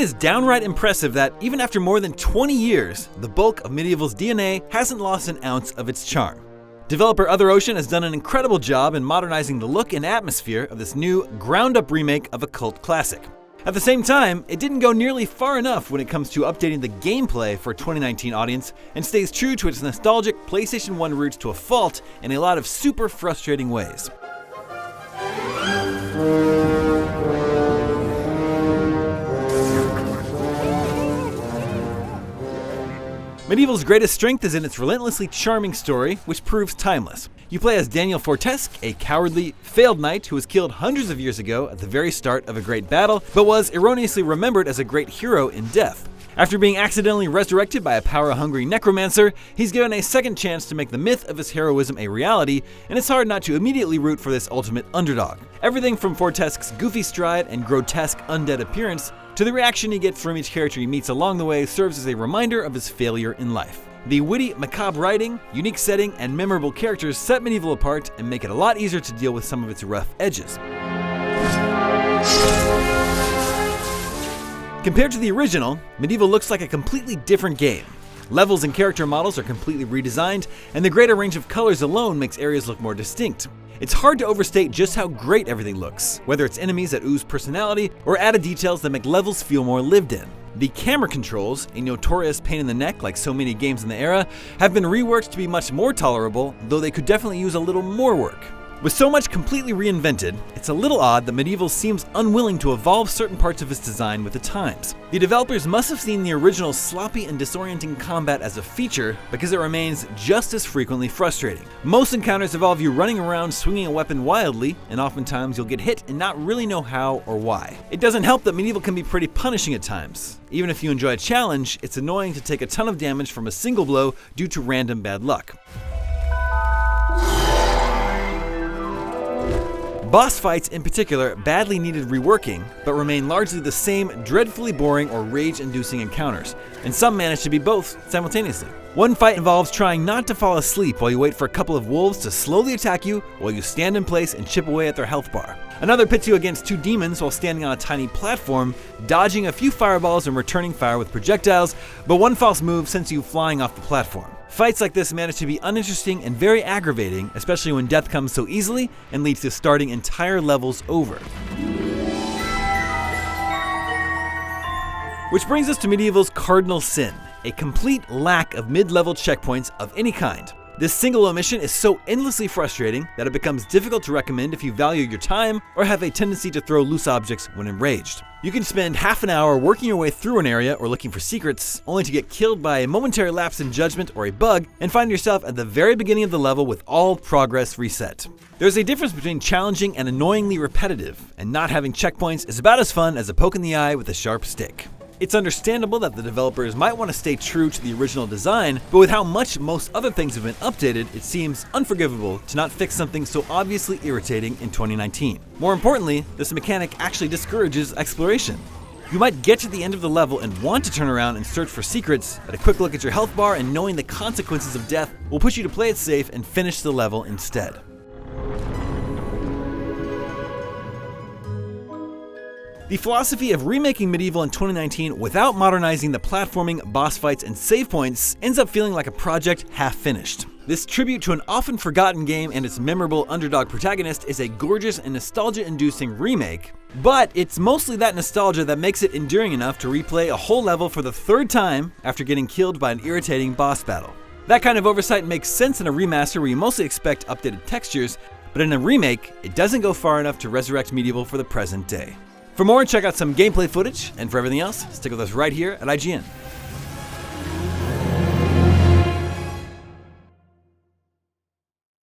is downright impressive that, even after more than 20 years, the bulk of MediEvil's DNA hasn't lost an ounce of its charm. Developer Other Ocean has done an incredible job in modernizing the look and atmosphere of this new, ground-up remake of a cult classic. At the same time, it didn't go nearly far enough when it comes to updating the gameplay for a 2019 audience and stays true to its nostalgic PlayStation 1 roots to a fault in a lot of super frustrating ways. MediEvil's greatest strength is in its relentlessly charming story, which proves timeless. You play as Daniel Fortesque, a cowardly, failed knight who was killed hundreds of years ago at the very start of a great battle, but was erroneously remembered as a great hero in death. After being accidentally resurrected by a power-hungry necromancer, he's given a second chance to make the myth of his heroism a reality, and it's hard not to immediately root for this ultimate underdog. Everything from Fortesque's goofy stride and grotesque undead appearance to the reaction he gets from each character he meets along the way serves as a reminder of his failure in life. The witty, macabre writing, unique setting, and memorable characters set MediEvil apart and make it a lot easier to deal with some of its rough edges. Compared to the original, MediEvil looks like a completely different game. Levels and character models are completely redesigned, and the greater range of colors alone makes areas look more distinct. It's hard to overstate just how great everything looks, whether it's enemies that ooze personality or added details that make levels feel more lived in. The camera controls, a notorious pain in the neck like so many games in the era, have been reworked to be much more tolerable, though they could definitely use a little more work. With so much completely reinvented, it's a little odd that MediEvil seems unwilling to evolve certain parts of its design with the times. The developers must have seen the original sloppy and disorienting combat as a feature because it remains just as frequently frustrating. Most encounters involve you running around swinging a weapon wildly, and oftentimes you'll get hit and not really know how or why. It doesn't help that MediEvil can be pretty punishing at times. Even if you enjoy a challenge, it's annoying to take a ton of damage from a single blow due to random bad luck. Boss fights in particular badly needed reworking, but remain largely the same dreadfully boring or rage-inducing encounters, and some manage to be both simultaneously. One fight involves trying not to fall asleep while you wait for a couple of wolves to slowly attack you while you stand in place and chip away at their health bar. Another pits you against two demons while standing on a tiny platform, dodging a few fireballs and returning fire with projectiles, but one false move sends you flying off the platform. Fights like this manage to be uninteresting and very aggravating, especially when death comes so easily and leads to starting entire levels over. Which brings us to MediEvil's cardinal sin, a complete lack of mid-level checkpoints of any kind. This single omission is so endlessly frustrating that it becomes difficult to recommend if you value your time or have a tendency to throw loose objects when enraged. You can spend half an hour working your way through an area or looking for secrets, only to get killed by a momentary lapse in judgment or a bug and find yourself at the very beginning of the level with all progress reset. There's a difference between challenging and annoyingly repetitive, and not having checkpoints is about as fun as a poke in the eye with a sharp stick. It's understandable that the developers might want to stay true to the original design, but with how much most other things have been updated, it seems unforgivable to not fix something so obviously irritating in 2019. More importantly, this mechanic actually discourages exploration. You might get to the end of the level and want to turn around and search for secrets, but a quick look at your health bar and knowing the consequences of death will push you to play it safe and finish the level instead. The philosophy of remaking MediEvil in 2019 without modernizing the platforming, boss fights, and save points ends up feeling like a project half-finished. This tribute to an often forgotten game and its memorable underdog protagonist is a gorgeous and nostalgia-inducing remake, but it's mostly that nostalgia that makes it enduring enough to replay a whole level for the third time after getting killed by an irritating boss battle. That kind of oversight makes sense in a remaster where you mostly expect updated textures, but in a remake, it doesn't go far enough to resurrect MediEvil for the present day. For more, check out some gameplay footage, and for everything else, stick with us right here at IGN.